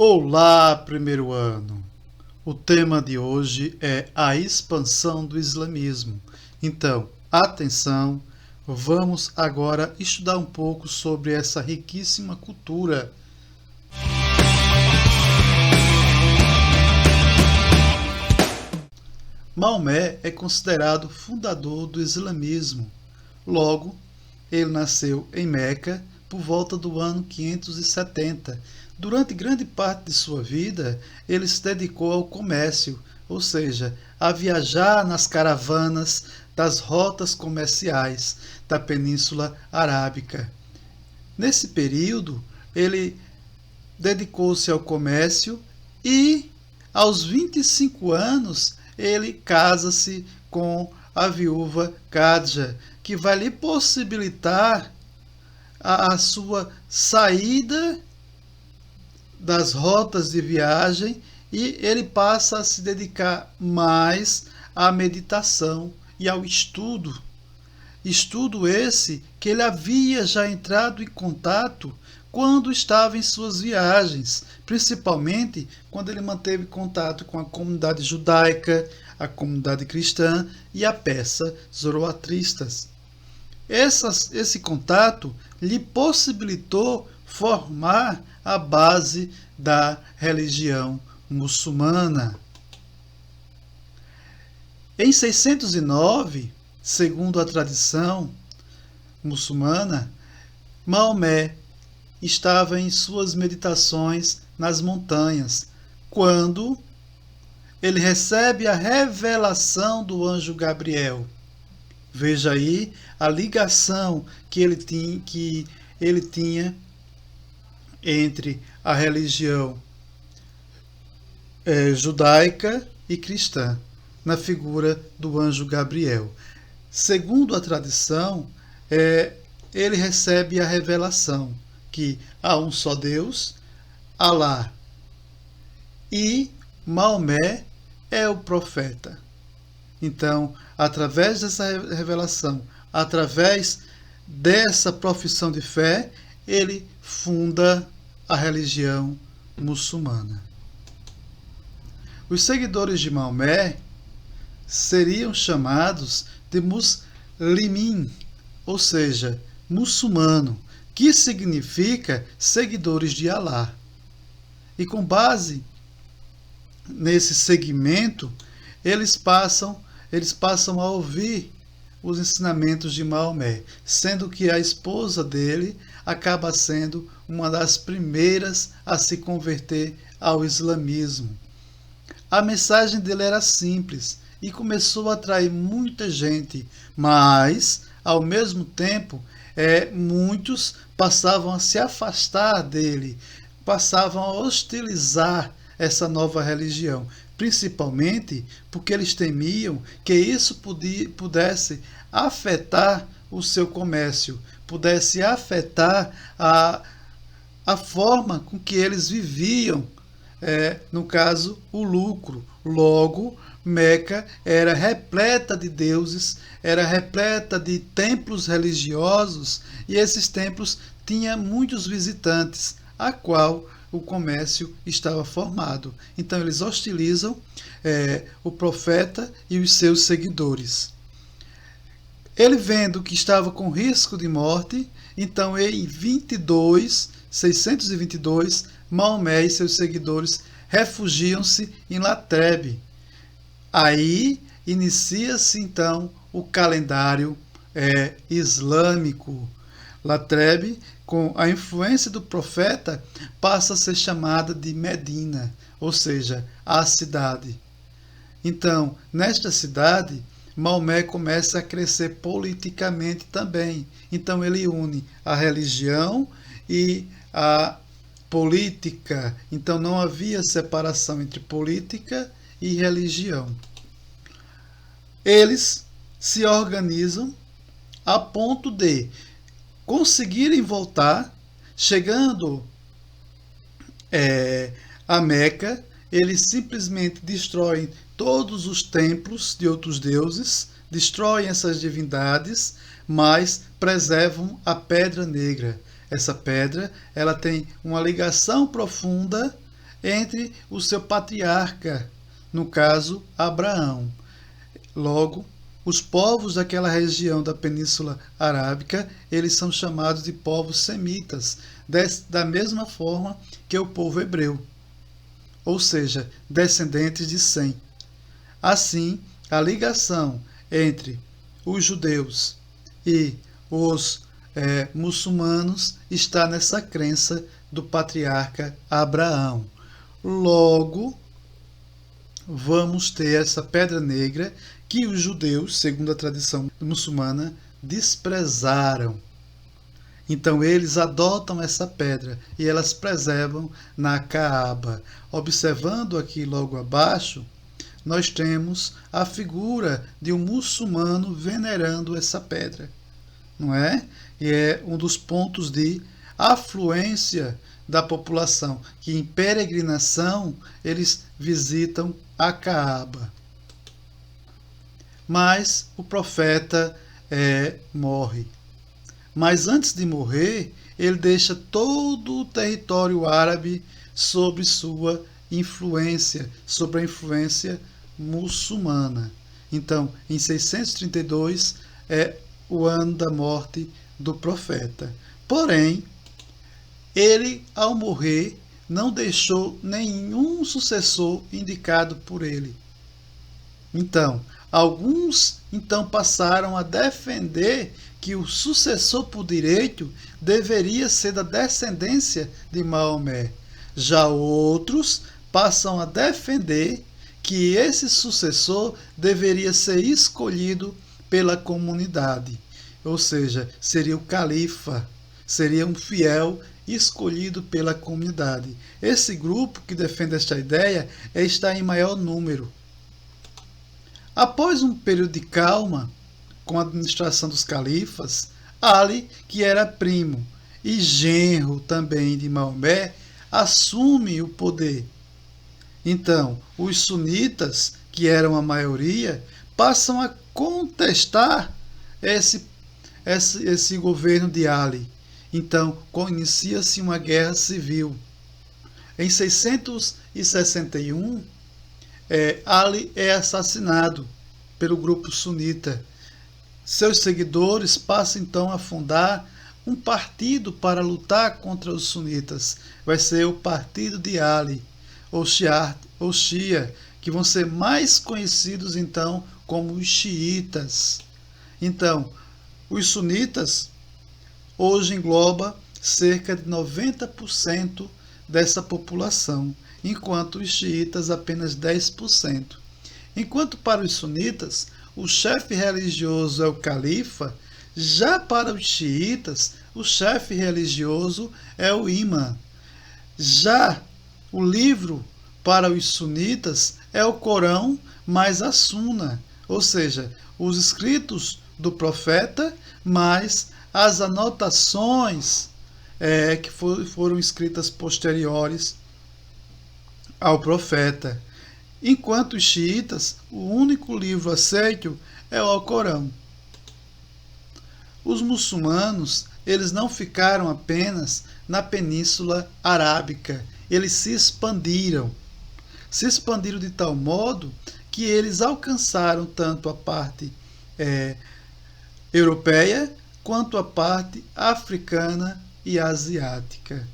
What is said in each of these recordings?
Olá, primeiro ano! O tema de hoje é a expansão do islamismo. Então, atenção, vamos agora estudar um pouco sobre essa riquíssima cultura. Maomé é considerado fundador do islamismo. Logo, ele nasceu em Meca por volta do ano 570. Durante grande parte de sua vida, ele se dedicou ao comércio, ou seja, a viajar nas caravanas das rotas comerciais da Península Arábica. Nesse período, ele dedicou-se ao comércio e, aos 25 anos, ele casa-se com a viúva Khadija, que vai lhe possibilitar a sua saída das rotas de viagem e ele passa a se dedicar mais à meditação e ao estudo. Estudo esse que ele havia já entrado em contato quando estava em suas viagens, principalmente quando ele manteve contato com a comunidade judaica, a comunidade cristã e a persa zoroatristas. Esse contato lhe possibilitou formar a base da religião muçulmana. Em 609, segundo a tradição muçulmana, Maomé estava em suas meditações nas montanhas, quando ele recebe a revelação do anjo Gabriel. Veja aí a ligação que ele tinha entre a religião judaica e cristã, na figura do anjo Gabriel. Segundo a tradição, ele recebe a revelação que há um só Deus, Alá, e Maomé é o profeta. Então, através dessa revelação, através dessa profissão de fé, ele funda a religião muçulmana. Os seguidores de Maomé seriam chamados de muslimin, ou seja, muçulmano, que significa seguidores de Alá. E com base nesse segmento, eles passam a ouvir os ensinamentos de Maomé, sendo que a esposa dele acaba sendo uma das primeiras a se converter ao islamismo. A mensagem dele era simples e começou a atrair muita gente, mas, ao mesmo tempo, muitos passavam a se afastar dele, passavam a hostilizar essa nova religião, principalmente porque eles temiam que isso pudesse afetar o seu comércio, pudesse afetar a forma com que eles viviam, no caso, o lucro. Logo, Meca era repleta de deuses, era repleta de templos religiosos, e esses templos tinham muitos visitantes, a qual o comércio estava formado. Então eles hostilizam o profeta e os seus seguidores. Ele, vendo que estava com risco de morte, então em 622, Maomé e seus seguidores refugiam-se em Latrebe. Aí inicia-se então o calendário islâmico. Latrebe, com a influência do profeta, passa a ser chamada de Medina, ou seja, a cidade. Então, nesta cidade, Maomé começa a crescer politicamente também. Então, ele une a religião e a política. Então, não havia separação entre política e religião. Eles se organizam a ponto de conseguirem voltar, chegando a Meca. Eles simplesmente destroem todos os templos de outros deuses, destroem essas divindades, mas preservam a Pedra Negra. Essa pedra, ela tem uma ligação profunda entre o seu patriarca, no caso Abraão. Logo, os povos daquela região da Península Arábica, eles são chamados de povos semitas, da mesma forma que o povo hebreu, ou seja, descendentes de Sem. Assim, a ligação entre os judeus e os muçulmanos está nessa crença do patriarca Abraão. Logo, vamos ter essa pedra negra que os judeus, segundo a tradição muçulmana, desprezaram. Então eles adotam essa pedra e elas preservam na Caaba. Observando aqui logo abaixo, nós temos a figura de um muçulmano venerando essa pedra, não é? E é um dos pontos de afluência da população, que em peregrinação eles visitam a Caaba. Mas o profeta morre. Mas antes de morrer, ele deixa todo o território árabe sob sua influência, sobre a influência muçulmana. Então, em 632 é o ano da morte do profeta. Porém, ele, ao morrer, não deixou nenhum sucessor indicado por ele. Então, alguns passaram a defender que o sucessor por direito deveria ser da descendência de Maomé. Já outros passam a defender que esse sucessor deveria ser escolhido pela comunidade, ou seja, seria o califa, seria um fiel escolhido pela comunidade. Esse grupo que defende esta ideia está em maior número. Após um período de calma com a administração dos califas, Ali, que era primo e genro também de Maomé, assume o poder. Então, os sunitas, que eram a maioria, passam a contestar esse governo de Ali. Então, inicia-se uma guerra civil. Em 661, Ali é assassinado pelo grupo sunita. Seus seguidores passam então a fundar um partido para lutar contra os sunitas. Vai ser o Partido de Ali, ou Shia, que vão ser mais conhecidos então como os xiitas. Então, os sunitas hoje engloba cerca de 90% dessa população, enquanto os xiitas apenas 10%. Enquanto para os sunitas o chefe religioso é o califa, já para os xiitas o chefe religioso é o imã. Já o livro para os sunitas é o Corão mais a Suna, ou seja, os escritos do profeta mais as anotações que foram escritas posteriores ao profeta. Enquanto os xiitas, o único livro aceito é o Alcorão. Os muçulmanos, eles não ficaram apenas na Península Arábica, eles se expandiram. Se expandiram de tal modo que eles alcançaram tanto a parte europeia quanto a parte africana e asiática.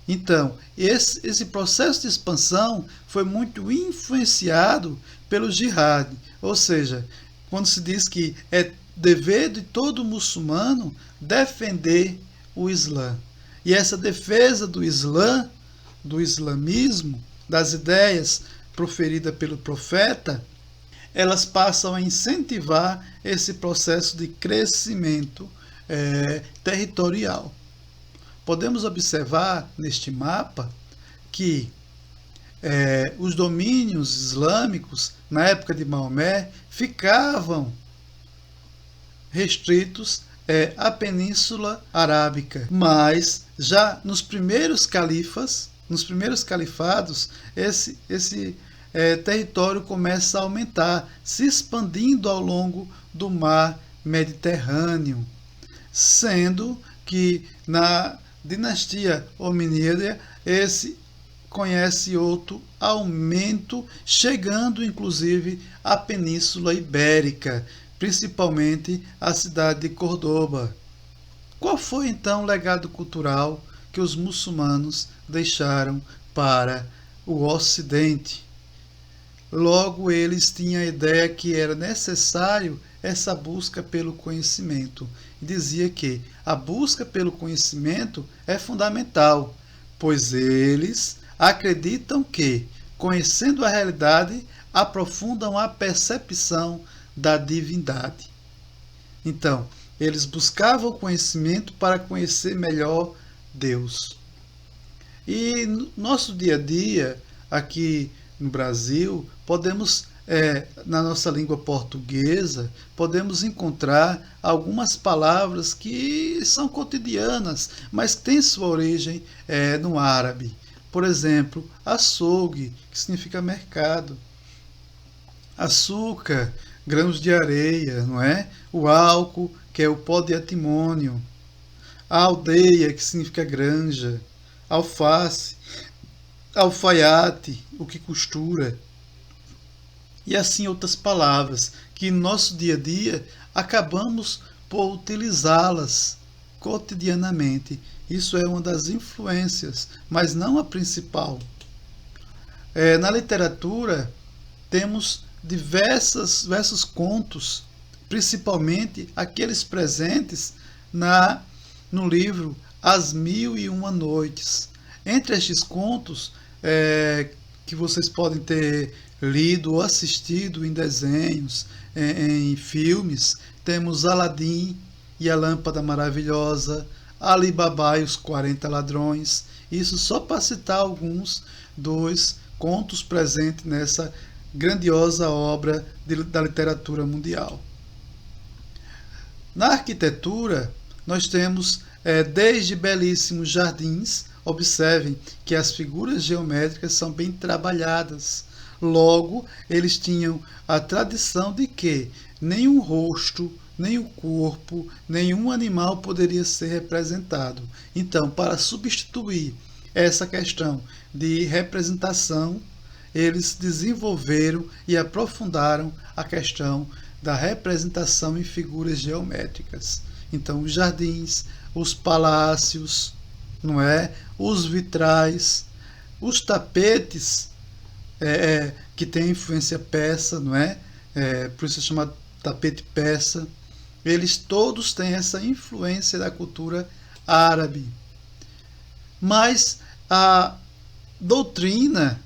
Então, esse processo de expansão foi muito influenciado pelo jihad, ou seja, quando se diz que é dever de todo muçulmano defender o Islã. E essa defesa do Islã, do islamismo, das ideias proferidas pelo profeta, elas passam a incentivar esse processo de crescimento territorial. Podemos observar neste mapa que os domínios islâmicos, na época de Maomé, ficavam restritos à Península Arábica. Mas já nos primeiros califados, esse território começa a aumentar, se expandindo ao longo do mar Mediterrâneo, sendo que na dinastia hominídea esse conhece outro aumento, chegando inclusive à Península Ibérica, principalmente à cidade de Córdoba. Qual foi então o legado cultural que os muçulmanos deixaram para o Ocidente? Logo, eles tinham a ideia que era necessário essa busca pelo conhecimento. E dizia que a busca pelo conhecimento é fundamental, pois eles acreditam que, conhecendo a realidade, aprofundam a percepção da divindade. Então, eles buscavam conhecimento para conhecer melhor Deus. E no nosso dia a dia, aqui no Brasil, podemos, na nossa língua portuguesa, podemos encontrar algumas palavras que são cotidianas, mas que têm sua origem no árabe. Por exemplo, açougue, que significa mercado. Açúcar, grãos de areia, não é? O álcool, que é o pó de antimônio. A aldeia, que significa granja. Alface, alfaiate, o que costura. E assim outras palavras que no nosso dia a dia acabamos por utilizá-las cotidianamente. Isso é uma das influências, mas não a principal. Na literatura temos diversos contos, principalmente aqueles presentes no livro As Mil e Uma Noites. Entre estes contos, que vocês podem ter lido ou assistido em desenhos, em filmes, temos Aladim e a Lâmpada Maravilhosa, Ali Babá e os 40 Ladrões. Isso só para citar alguns dos contos presentes nessa grandiosa obra da literatura mundial. Na arquitetura, nós temos desde belíssimos jardins. Observem que as figuras geométricas são bem trabalhadas. Logo, eles tinham a tradição de que nenhum rosto, nenhum corpo, nenhum animal poderia ser representado. Então, para substituir essa questão de representação, eles desenvolveram e aprofundaram a questão da representação em figuras geométricas. Então, os jardins, os palácios, não é? Os vitrais, os tapetes, que tem influência persa, não é? Por isso é chamado tapete persa. Eles todos têm essa influência da cultura árabe. Mas a doutrina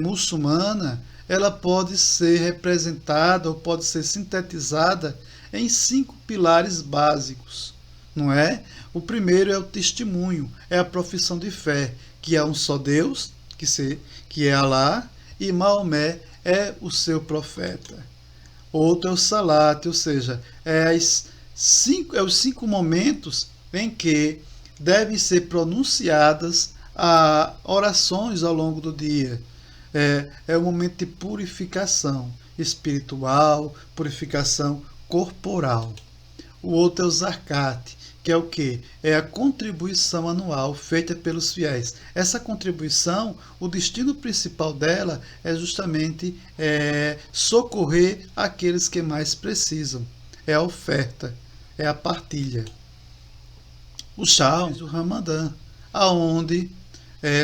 muçulmana, ela pode ser representada ou pode ser sintetizada em 5 pilares básicos, não é? O primeiro é o testemunho, é a profissão de fé, que há um só Deus, que é Alá, e Maomé é o seu profeta. Outro é o salat, ou seja, os 5 momentos em que devem ser pronunciadas orações ao longo do dia. É um momento de purificação espiritual, purificação corporal. O outro é o zakat, que é o quê? É a contribuição anual feita pelos fiéis. Essa contribuição, o destino principal dela é justamente socorrer aqueles que mais precisam. É a oferta, é a partilha. O Shawl, o Ramadã, aonde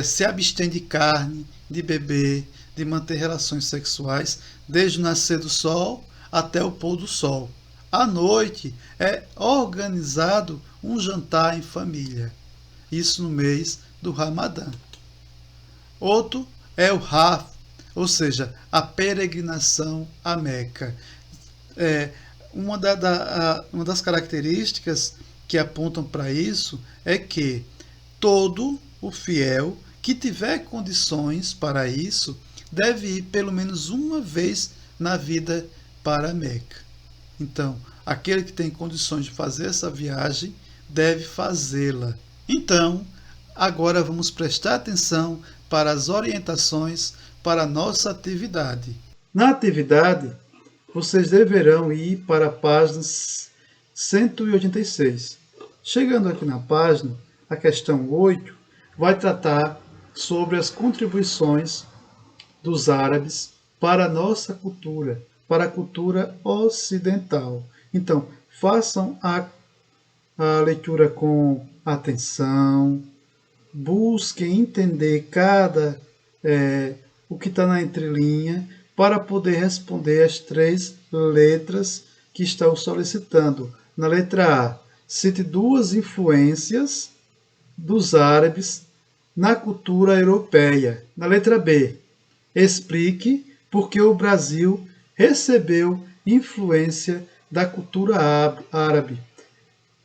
se abstém de carne, de beber, de manter relações sexuais, desde o nascer do sol até o pôr do sol. À noite é organizado um jantar em família. Isso no mês do Ramadã. Outro é o Hajj, ou seja, a peregrinação a Meca. Uma das características que apontam para isso é que todo o fiel que tiver condições para isso deve ir pelo menos uma vez na vida para a Meca. Então, aquele que tem condições de fazer essa viagem deve fazê-la. Então, agora vamos prestar atenção para as orientações para a nossa atividade. Na atividade, vocês deverão ir para a página 186. Chegando aqui na página, a questão 8, vai tratar sobre as contribuições dos árabes para a nossa cultura, para a cultura ocidental. Então, façam a leitura com atenção, busquem entender o que está na entrelinha para poder responder as 3 letras que estão solicitando. Na letra A, cite 2 influências dos árabes na cultura europeia. Na letra B, explique por que o Brasil recebeu influência da cultura árabe.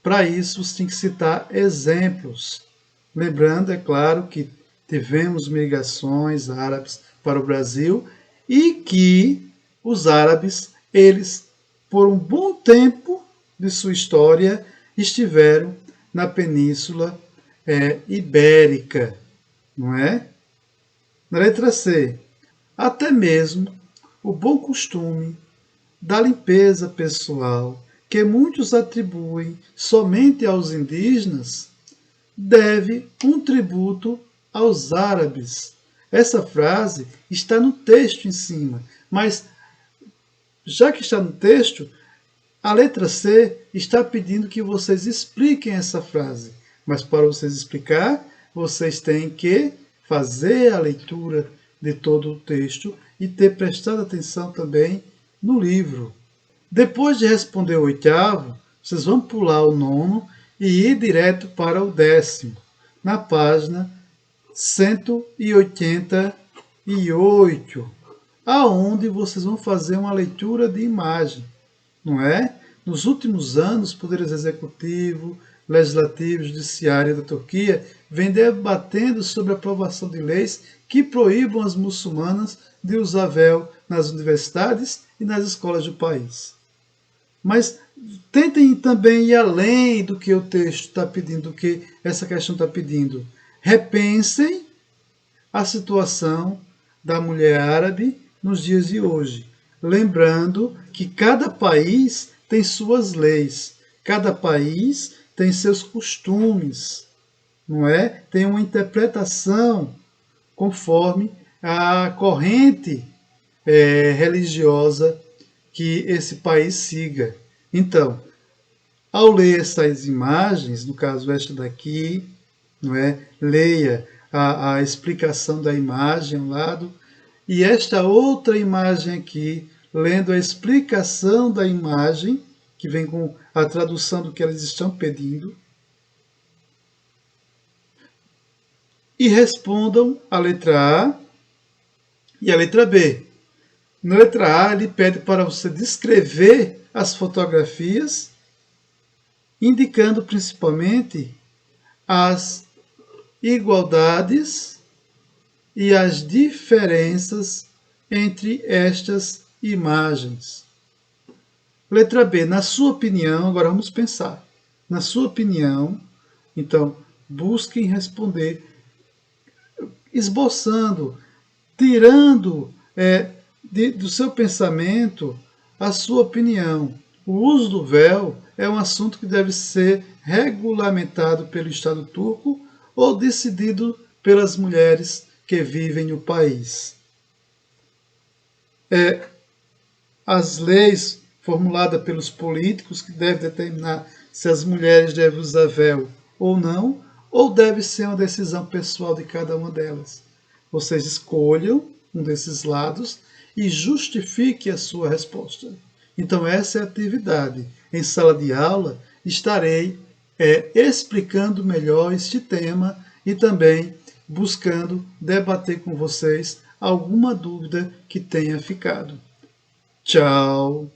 Para isso, você tem que citar exemplos. Lembrando, é claro, que tivemos migrações árabes para o Brasil e que os árabes, eles, por um bom tempo de sua história, estiveram na Península Ibérica, não é? Na letra C, até mesmo o bom costume da limpeza pessoal, que muitos atribuem somente aos indígenas, deve um tributo aos árabes. Essa frase está no texto em cima, mas já que está no texto, a letra C está pedindo que vocês expliquem essa frase. Mas para vocês explicar, vocês têm que fazer a leitura de todo o texto e ter prestado atenção também no livro. Depois de responder o 8º, vocês vão pular o 9º e ir direto para o 10º, na página 188, aonde vocês vão fazer uma leitura de imagem, não é? Nos últimos anos, poderes executivo, legislativo, judiciário da Turquia vem debatendo sobre a aprovação de leis que proíbam as muçulmanas de usar véu nas universidades e nas escolas do país. Mas tentem também ir além do que o texto está pedindo, do que essa questão está pedindo. Repensem a situação da mulher árabe nos dias de hoje, lembrando que cada país tem suas leis, cada país tem seus costumes, não é? Tem uma interpretação conforme a corrente religiosa que esse país siga. Então, ao ler essas imagens, no caso esta daqui, não é? Leia a explicação da imagem ao lado, e esta outra imagem aqui, lendo a explicação da imagem, que vem com a tradução do que eles estão pedindo, e respondam a letra A e a letra B. Na letra A, ele pede para você descrever as fotografias, indicando principalmente as igualdades e as diferenças entre estas imagens. Letra B, na sua opinião, agora vamos pensar. Na sua opinião, então, busquem responder, esboçando, tirando do seu pensamento a sua opinião. O uso do véu é um assunto que deve ser regulamentado pelo Estado turco ou decidido pelas mulheres que vivem no país. As leis formuladas pelos políticos que devem determinar se as mulheres devem usar véu ou não, ou deve ser uma decisão pessoal de cada uma delas. Vocês escolham um desses lados e justifique a sua resposta. Então essa é a atividade. Em sala de aula estarei explicando melhor este tema e também buscando debater com vocês alguma dúvida que tenha ficado. Tchau!